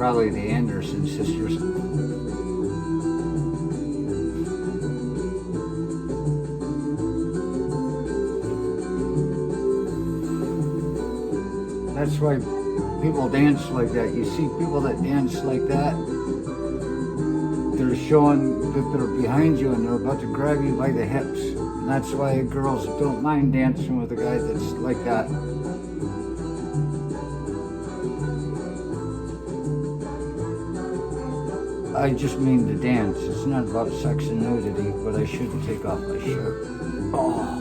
probably the Anderson sisters. That's why people dance like that. You see people that dance like that, they're showing that they're behind you and they're about to grab you by the hips. And that's why girls don't mind dancing with a guy that's like that. I just mean to dance. It's not about sex and nudity, but I shouldn't take off my shirt. Oh.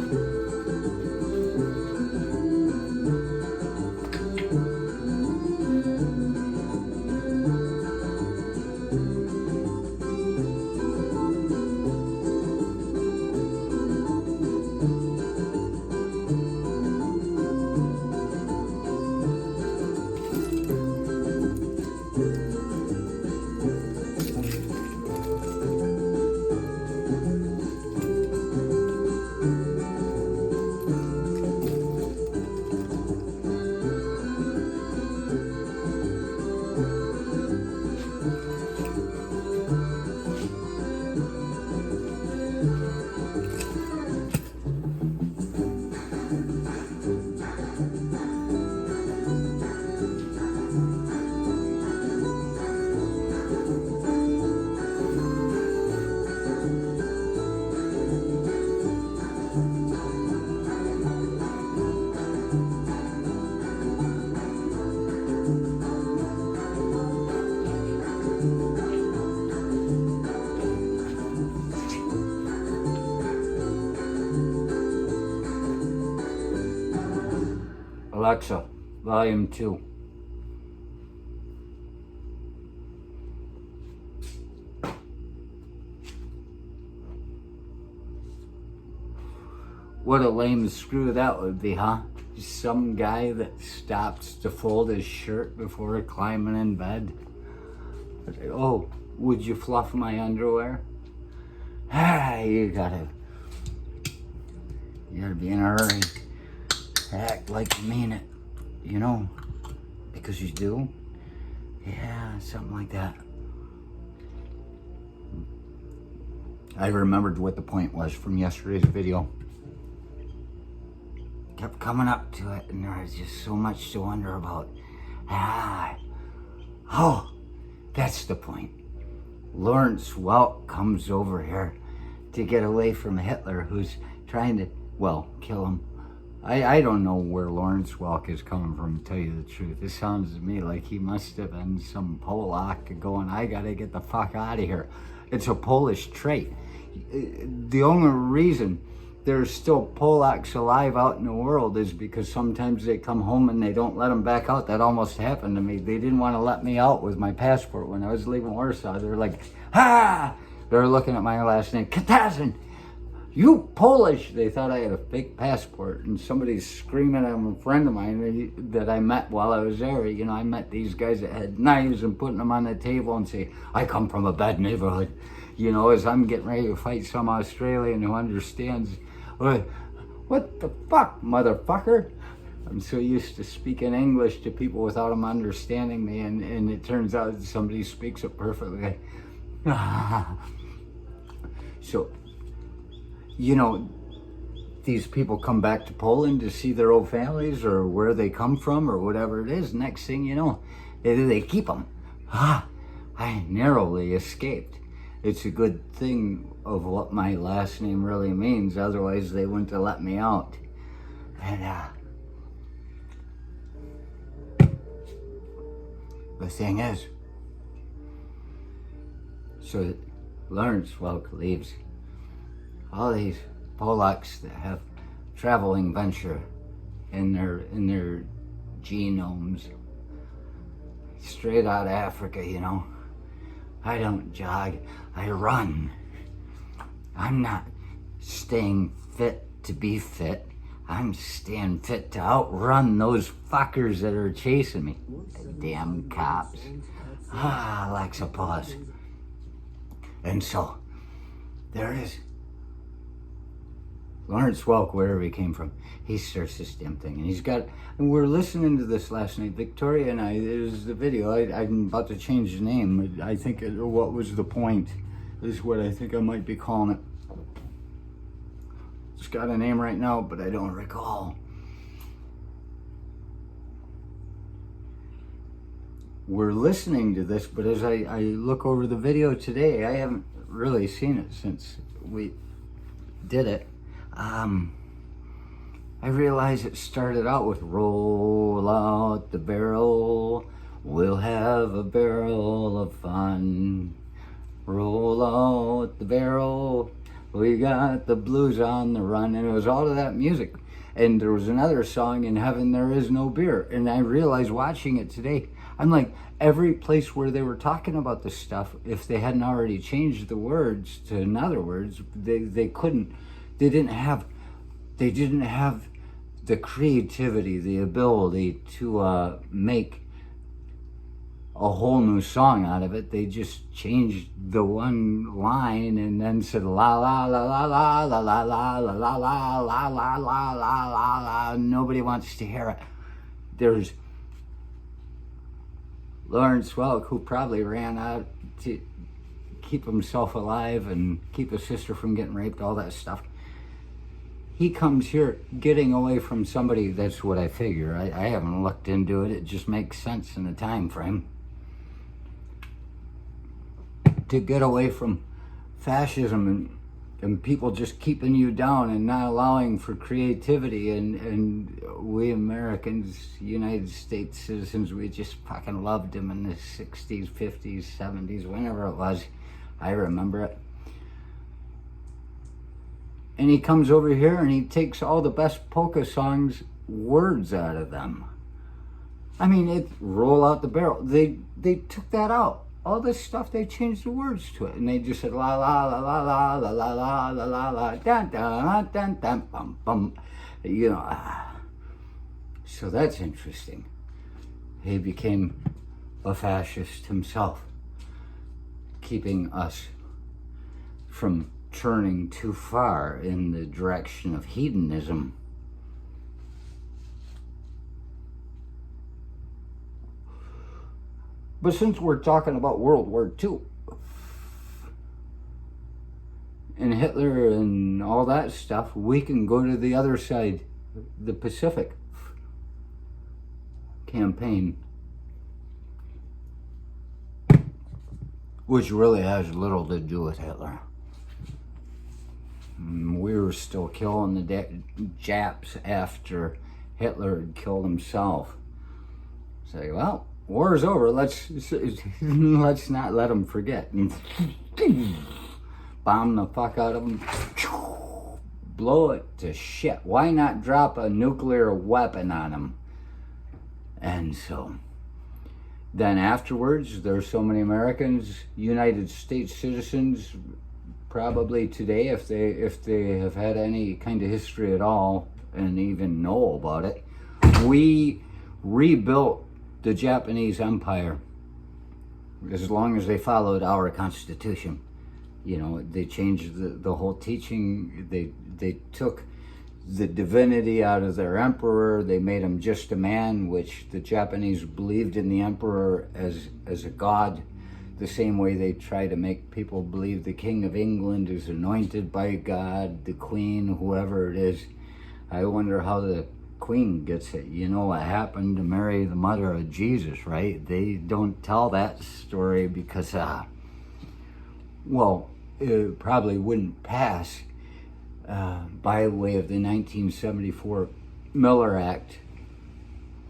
Alexa, volume 2. What a lame screw that would be, huh? Some guy that stops to fold his shirt before climbing in bed. Oh, would you fluff my underwear? Ah, you gotta be in a hurry. Act like you mean it, you know, because you do. Yeah, something like that. I remembered what the point was from yesterday's video. Kept coming up to it, and there was just so much to wonder about. Oh, that's the point. Lawrence Welk comes over here to get away from Hitler, who's trying to, well, kill him. I don't know where Lawrence Welk is coming from, to tell you the truth. It sounds to me like he must have been some Polak going, I gotta get the fuck out of here. It's a Polish trait. The only reason there's still Polacks alive out in the world is because sometimes they come home and they don't let them back out. That almost happened to me. They didn't want to let me out with my passport when I was leaving Warsaw. They're like, They're looking at my last name, Katazin. You Polish! They thought I had a fake passport, and somebody's screaming at a friend of mine that I met while I was there. You know, I met these guys that had knives and putting them on the table and say, I come from a bad neighborhood. You know, as I'm getting ready to fight some Australian who understands, what the fuck, motherfucker? I'm so used to speaking English to people without them understanding me, and it turns out that somebody speaks it perfectly. So, you know, these people come back to Poland to see their old families or where they come from or whatever it is. Next thing you know, they keep them. I narrowly escaped. It's a good thing of what my last name really means. Otherwise, they wouldn't have let me out. And the thing is, so Lawrence Welk leaves. All these Polacks that have traveling venture in their genomes, straight out of Africa, you know. I don't jog, I run. I'm not staying fit to be fit. I'm staying fit to outrun those fuckers that are chasing me. The damn cops. Alexa, pause. And so, there is Lawrence Welk, wherever he came from, he starts this damn thing. And we're listening to this last night. Victoria and I, there's the video. I'm about to change the name. I think what was the point is what I think I might be calling it. It's got a name right now, but I don't recall. We're listening to this, but as I look over the video today, I haven't really seen it since we did it. I realize it started out with roll out the barrel, we'll have a barrel of fun. Roll out the barrel, we got the blues on the run. And it was all of that music. And there was another song, In Heaven There Is No Beer. And I realized watching it today, I'm like, every place where they were talking about this stuff, if they hadn't already changed the words to in other words, they didn't have the creativity, the ability to make a whole new song out of it. They just changed the one line and then said la la la la la la la la la la la la la la la la. Nobody wants to hear it. There's Lawrence Welk, who probably ran out to keep himself alive and keep his sister from getting raped, all that stuff. He comes here getting away from somebody, that's what I figure. I haven't looked into it. It just makes sense in the time frame. To get away from fascism and people just keeping you down and not allowing for creativity, and we Americans, United States citizens, we just fucking loved him in the 60s, 50s, 70s, whenever it was. I remember it. And he comes over here and he takes all the best polka songs, words out of them. I mean, it roll out the barrel. They took that out. All this stuff, they changed the words to it, and they just said la la la la la la la la la la la dun dun dun dun bum bum. You know, so that's interesting. He became a fascist himself, keeping us from turning too far in the direction of hedonism. But since we're talking about World War II and Hitler and all that stuff, we can go to the other side, the Pacific campaign, which really has little to do with Hitler. We were still killing the Japs after Hitler had killed himself. Say, well, war's over. Let's not let them forget. Bomb the fuck out of them. Blow it to shit. Why not drop a nuclear weapon on them? And so then afterwards, there's so many Americans, United States citizens, probably today, if they have had any kind of history at all and even know about it, we rebuilt the Japanese Empire as long as they followed our Constitution. You know, they changed the whole teaching. They took the divinity out of their emperor. They made him just a man, which the Japanese believed in the emperor as a god, the same way they try to make people believe the King of England is anointed by God, the Queen, whoever it is. I wonder how the Queen gets it. You know what happened to Mary, the mother of Jesus, right? They don't tell that story because, well, it probably wouldn't pass by way of the 1974 Miller Act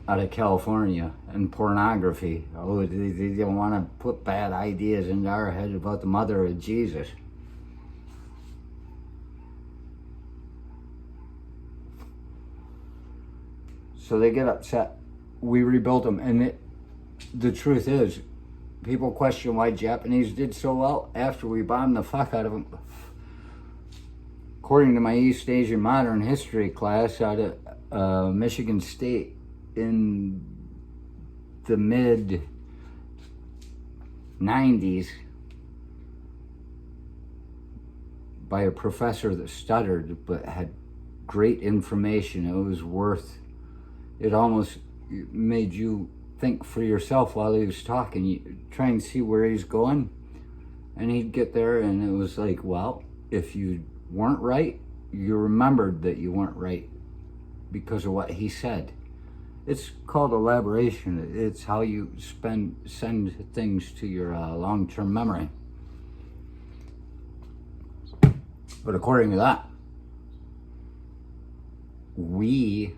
out of California and pornography. Oh, they don't want to put bad ideas into our head about the mother of Jesus. So they get upset. We rebuilt them. And the truth is, people question why Japanese did so well after we bombed the fuck out of them. According to my East Asian Modern History class out of Michigan State in the mid-90s, by a professor that stuttered but had great information. It was it almost made you think for yourself while he was talking. You try and see where he's going. And he'd get there and it was like, well, if you weren't right, you remembered that you weren't right because of what he said. It's called elaboration. It's how you send things to your long-term memory. But according to that, we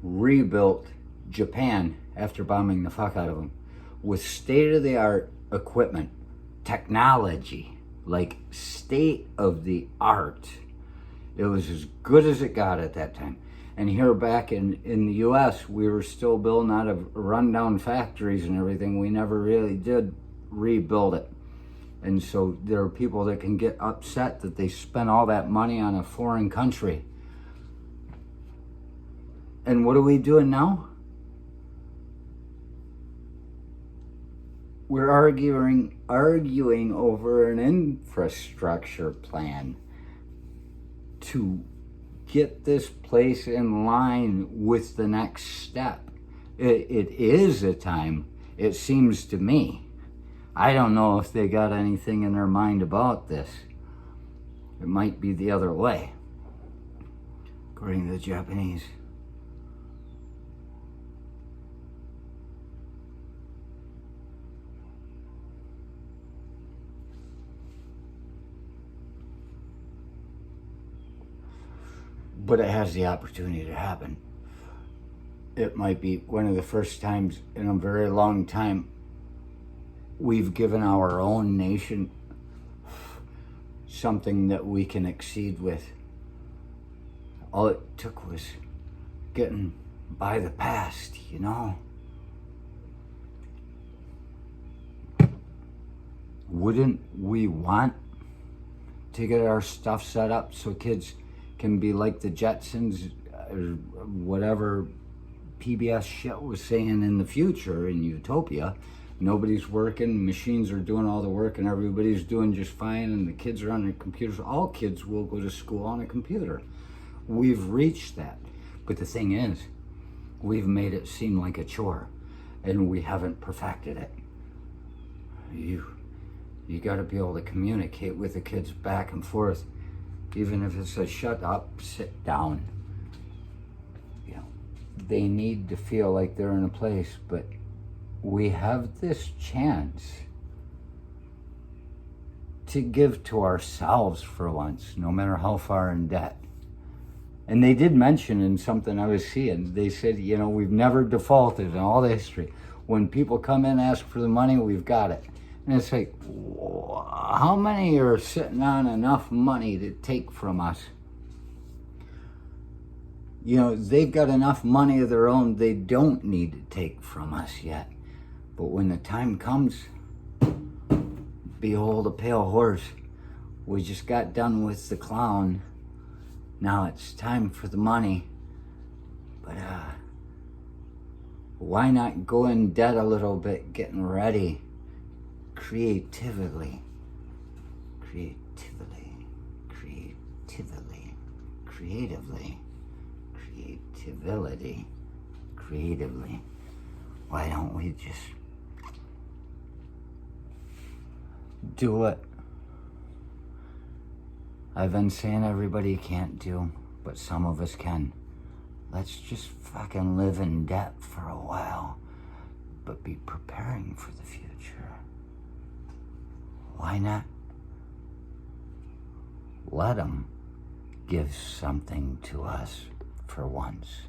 rebuilt Japan after bombing the fuck out of them with state-of-the-art equipment, technology, like state of the art. It was as good as it got at that time. And here back in the US, we were still building out of rundown factories and everything. We never really did rebuild it. And so there are people that can get upset that they spent all that money on a foreign country. And what are we doing now? We're arguing over an infrastructure plan to get this place in line with the next step. It is a time, it seems to me. I don't know if they got anything in their mind about this. It might be the other way, according to the Japanese. But it has the opportunity to happen. It might be one of the first times in a very long time we've given our own nation something that we can exceed with. All it took was getting by the past, you know? Wouldn't we want to get our stuff set up so kids can be like the Jetsons or whatever PBS shit was saying in the future in Utopia? Nobody's working, machines are doing all the work and everybody's doing just fine and the kids are on their computers. All kids will go to school on a computer. We've reached that. But the thing is, we've made it seem like a chore and we haven't perfected it. You gotta be able to communicate with the kids back and forth, even if it's a shut up, sit down. You know, they need to feel like they're in a place, but we have this chance to give to ourselves for once, no matter how far in debt. And they did mention in something I was seeing, they said, you know, we've never defaulted in all the history. When people come in, ask for the money, we've got it. And it's like, how many are sitting on enough money to take from us? You know, they've got enough money of their own, they don't need to take from us yet. But when the time comes, behold a pale horse. We just got done with the clown. Now it's time for the money. But why not go in debt a little bit, getting ready? Creatively, creatively, creatively, creatively, creativity, creatively. Why don't we just do what I've been saying everybody can't do, but some of us can? Let's just fucking live in debt for a while, but be preparing for the future. Why not let them give something to us for once?